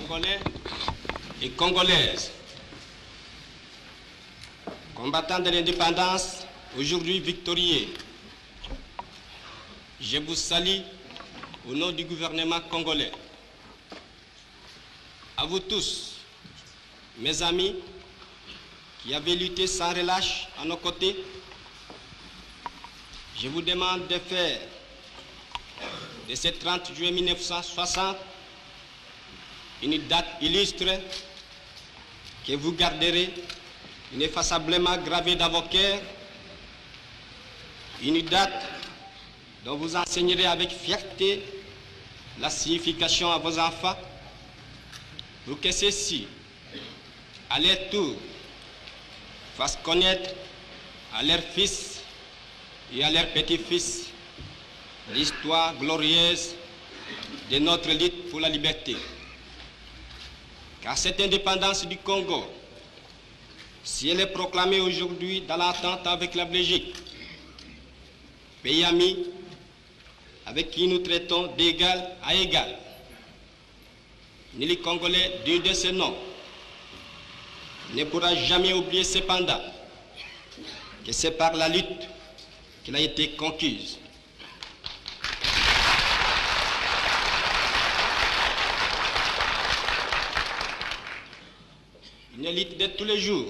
Congolais et Congolaises, combattants de l'indépendance, aujourd'hui victorieux, je vous salue au nom du gouvernement congolais. À vous tous, mes amis, qui avez lutté sans relâche à nos côtés, je vous demande de faire de ce 30 juillet 1960 une date illustre que vous garderez ineffaçablement gravée dans vos cœurs, une date dont vous enseignerez avec fierté la signification à vos enfants, pour que ceux-ci, à leur tour, fassent connaître à leurs fils et à leurs petits-fils l'histoire glorieuse de notre lutte pour la liberté. Car cette indépendance du Congo, si elle est proclamée aujourd'hui dans l'entente avec la Belgique, pays ami avec qui nous traitons d'égal à égal, ni les Congolais digne de ce nom ne pourra jamais oublier cependant que c'est par la lutte qu'elle a été conquise. Une lutte de tous les jours,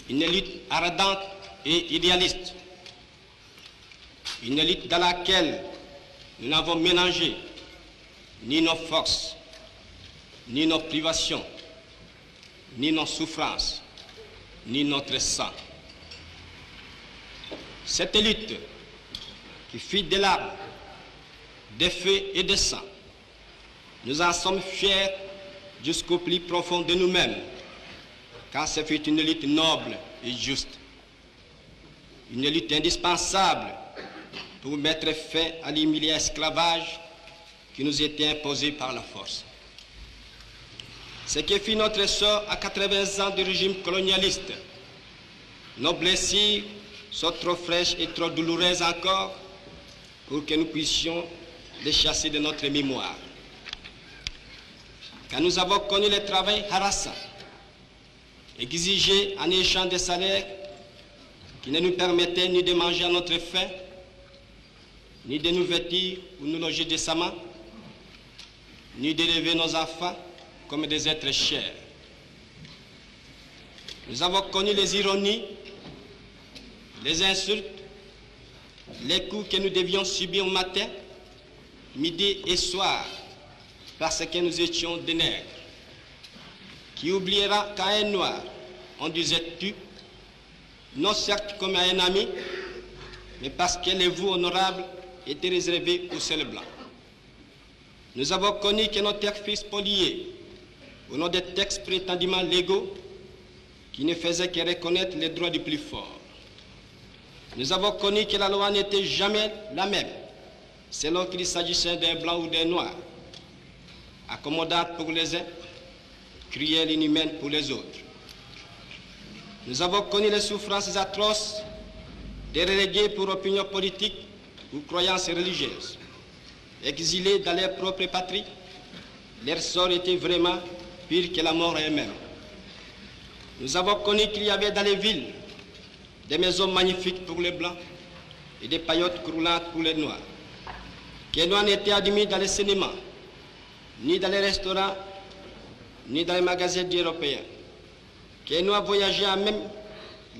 une lutte ardente et idéaliste, une lutte dans laquelle nous n'avons mélangé ni nos forces, ni nos privations, ni nos souffrances, ni notre sang. Cette lutte qui fit des larmes, des feux et des sang, nous en sommes fiers jusqu'au plus profond de nous-mêmes, car ce fut une lutte noble et juste, une lutte indispensable pour mettre fin à l'humiliant esclavage qui nous était imposé par la force. Ce qui fit notre sort à 80 ans du régime colonialiste, nos blessures sont trop fraîches et trop douloureuses encore pour que nous puissions les chasser de notre mémoire. Quand nous avons connu le travail harassant, exigé en échange de salaires qui ne nous permettaient ni de manger à notre faim, ni de nous vêtir ou nous loger décemment, ni d'élever nos enfants comme des êtres chers. Nous avons connu les ironies, les insultes, les coups que nous devions subir matin, midi et soir, parce que nous étions des nègres. Qui oubliera qu'à un noir, on disait tu, non certes comme à un ami, mais parce que les vous honorables étaient réservés aux seuls blancs. Nous avons connu que nos terres furent spoliées au nom des textes prétendument légaux qui ne faisaient que reconnaître les droits du plus fort. Nous avons connu que la loi n'était jamais la même, selon qu'il s'agissait d'un blanc ou d'un noir, accommodante pour les uns, cruelle et inhumaine pour les autres. Nous avons connu les souffrances atroces des relégués pour opinion politique ou croyances religieuses. Exilés dans leur propre patrie, leur sort était vraiment pire que la mort elle-même. Nous avons connu qu'il y avait dans les villes des maisons magnifiques pour les blancs et des paillotes croulantes pour les noirs. Que les noirs n'étaient admis dans les cinémas, ni dans les restaurants, ni dans les magasins d'Européens. Que les noirs voyageaient à même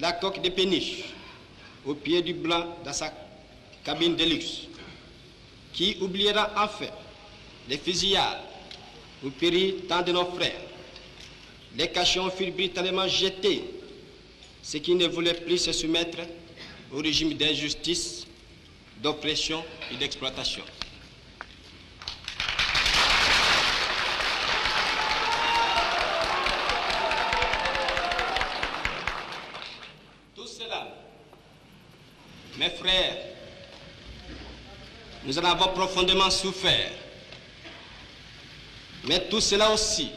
la coque de péniche, au pied du blanc dans sa cabine de luxe. Qui oubliera enfin les fusillades où périrent tant de nos frères. Les cachons furent brutalement jetés, ceux qui ne voulaient plus se soumettre au régime d'injustice, d'oppression et d'exploitation. Tout cela, mes frères, nous en avons profondément souffert. Mais tout cela aussi,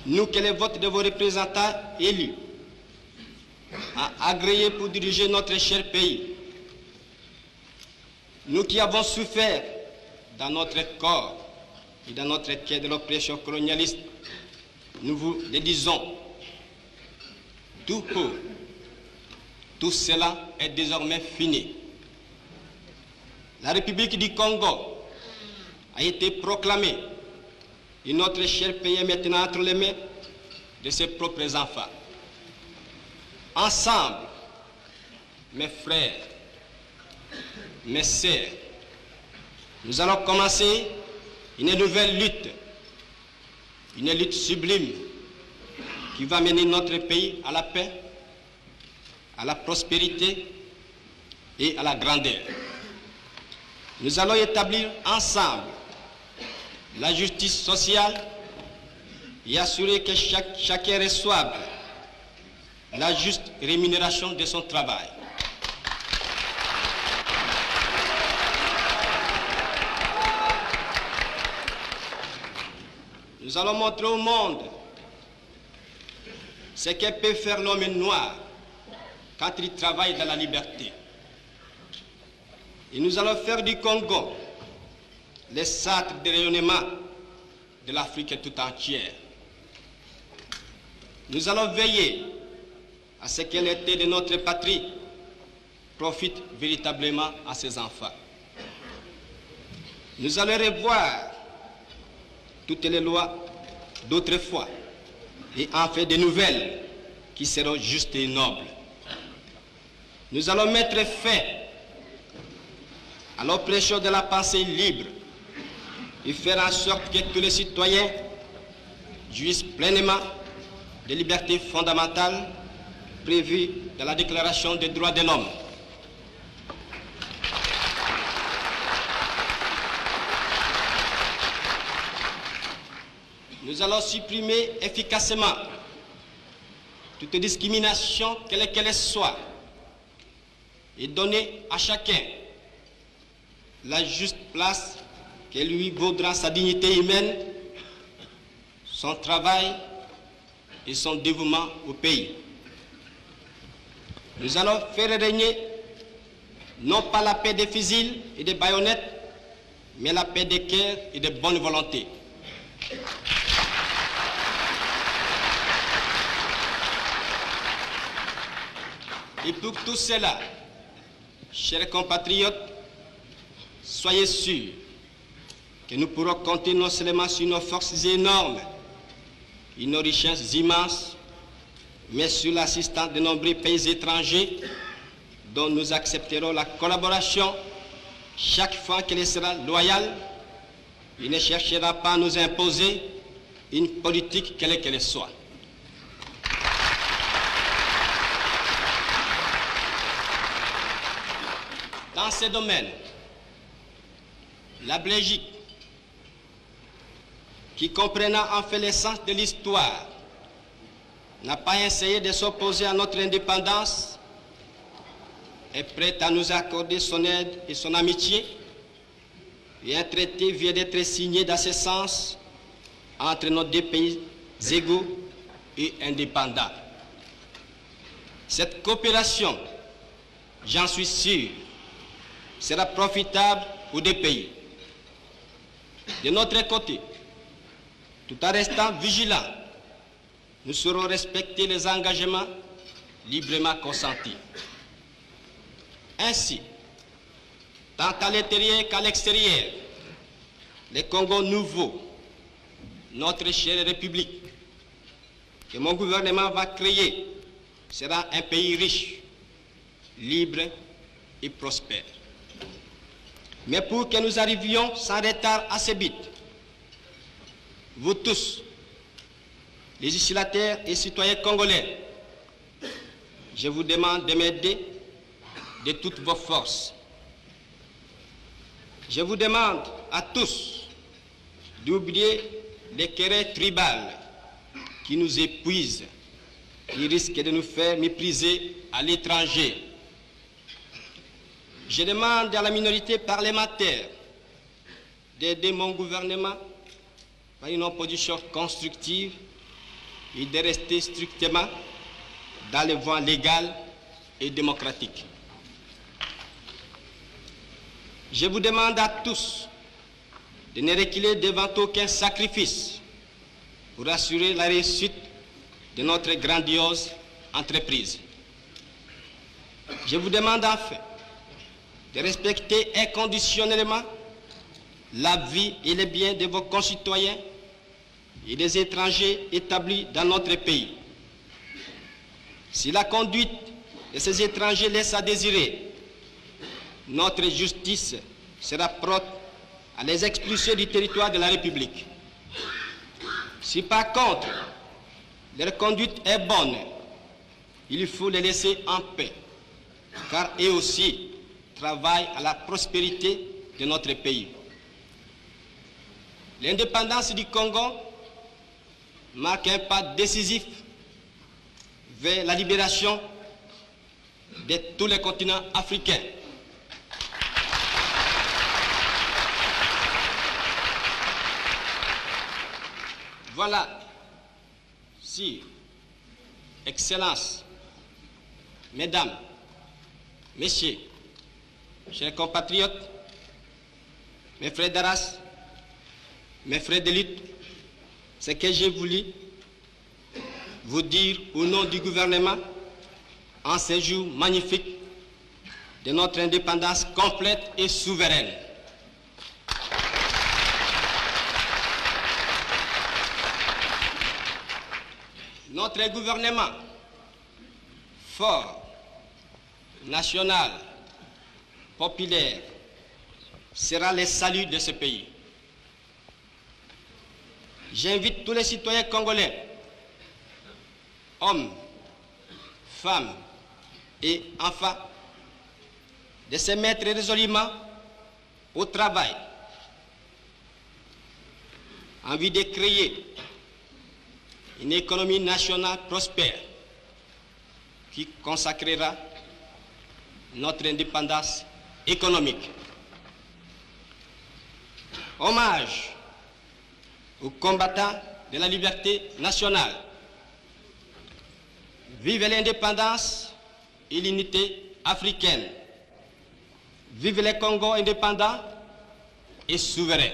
nous que les votes de vos représentants élus a agréé pour diriger notre cher pays, nous qui avons souffert dans notre corps, et dans notre quai de l'oppression colonialiste, nous vous le disons, tout court, tout cela est désormais fini. La République du Congo a été proclamée et notre cher pays est maintenant entre les mains de ses propres enfants. Ensemble, mes frères, mes sœurs, nous allons commencer une nouvelle lutte, une lutte sublime qui va mener notre pays à la paix, à la prospérité et à la grandeur. Nous allons établir ensemble la justice sociale et assurer que chacun reçoive la juste rémunération de son travail. Nous allons montrer au monde ce que peut faire l'homme noir quand il travaille dans la liberté. Et nous allons faire du Congo le centre de rayonnement de l'Afrique tout entière. Nous allons veiller à ce que l'été de notre patrie profite véritablement à ses enfants. Nous allons revoir toutes les lois d'autrefois et en faire de nouvelles qui seront justes et nobles. Nous allons mettre fin à l'oppression de la pensée libre et faire en sorte que tous les citoyens jouissent pleinement des libertés fondamentales prévues dans la Déclaration des droits de l'homme. Nous allons supprimer efficacement toute discrimination, quelle qu'elle soit, et donner à chacun la juste place que lui vaudra sa dignité humaine, son travail et son dévouement au pays. Nous allons faire régner non pas la paix des fusils et des baïonnettes, mais la paix des cœurs et de bonne volonté. Et pour tout cela, chers compatriotes, soyez sûrs que nous pourrons compter non seulement sur nos forces énormes et nos richesses immenses, mais sur l'assistance de nombreux pays étrangers dont nous accepterons la collaboration chaque fois qu'elle sera loyale. Il ne cherchera pas à nous imposer une politique quelle qu'elle soit. Dans ces domaines, la Belgique, qui comprenant en fait l'essence de l'histoire, n'a pas essayé de s'opposer à notre indépendance, est prête à nous accorder son aide et son amitié, et un traité vient d'être signé dans ce sens entre nos deux pays égaux et indépendants. Cette coopération, j'en suis sûr, sera profitable aux deux pays. De notre côté, tout en restant vigilants, nous saurons respecter les engagements librement consentis. Ainsi, tant à l'intérieur qu'à l'extérieur, le Congo nouveau, notre chère République, que mon gouvernement va créer, sera un pays riche, libre et prospère. Mais pour que nous arrivions sans retard à ce but, vous tous, législateurs et citoyens congolais, je vous demande de m'aider de toutes vos forces. Je vous demande à tous d'oublier les querelles tribales qui nous épuisent, qui risquent de nous faire mépriser à l'étranger. Je demande à la minorité parlementaire d'aider mon gouvernement par une opposition constructive et de rester strictement dans les voies légales et démocratiques. Je vous demande à tous de ne reculer devant aucun sacrifice pour assurer la réussite de notre grandiose entreprise. Je vous demande enfin de respecter inconditionnellement la vie et les biens de vos concitoyens et des étrangers établis dans notre pays. Si la conduite de ces étrangers laisse à désirer, notre justice sera prompte à les expulser du territoire de la République. Si par contre leur conduite est bonne, il faut les laisser en paix, car eux aussi travaillent à la prospérité de notre pays. L'indépendance du Congo marque un pas décisif vers la libération de tous les continents africains. Voilà, si, Excellences, Mesdames, Messieurs, chers compatriotes, mes frères de race, mes frères de lutte, ce que j'ai voulu vous dire au nom du gouvernement en ce jour magnifique de notre indépendance complète et souveraine. Notre gouvernement fort, national, populaire, sera le salut de ce pays. J'invite tous les citoyens congolais, hommes, femmes et enfants, de se mettre résolument au travail en vue de créer une économie nationale prospère qui consacrera notre indépendance économique. Hommage aux combattants de la liberté nationale. Vive l'indépendance et l'unité africaine. Vive le Congo indépendant et souverain.